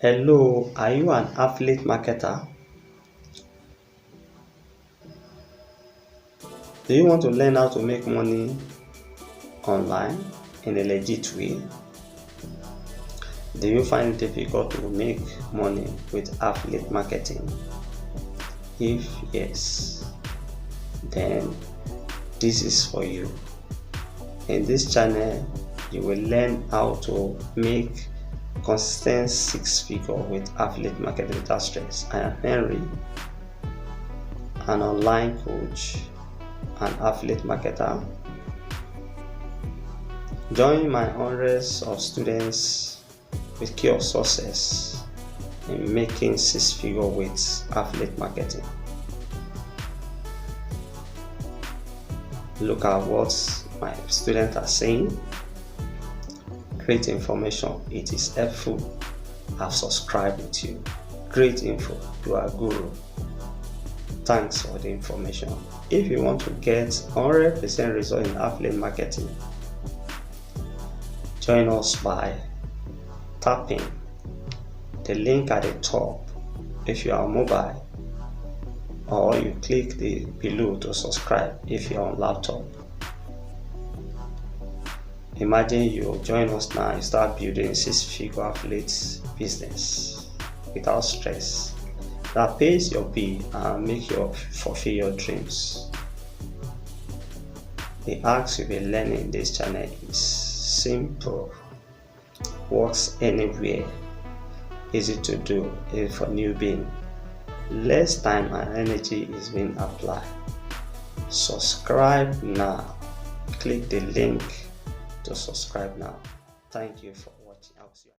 Hello, are you an affiliate marketer? Do you want to learn how to make money online in a legit way? Do you find it difficult to make money with affiliate marketing? If yes, then this is for you. In this channel, you will learn how to make consistent six-figure with affiliate marketing without stress. I am Henry, an online coach and affiliate marketer. Join my hundreds of students with key of success in making six-figure with affiliate marketing. Look at what my students are saying. Great information. It is helpful. I've subscribed with you. Great info. You are guru. Thanks for the information. If you want to get 100% result in affiliate marketing, join us by tapping the link at the top if you are mobile, or you click the below to subscribe if you are on laptop. Imagine you join us now and start building six-figure affiliate business without stress that pays your bill and make you fulfill your dreams. The hacks you'll be learning in this channel is simple, works anywhere, easy to do, easy for newbie. Less time and energy is being applied. Subscribe now. Click the link to subscribe now. Thank you for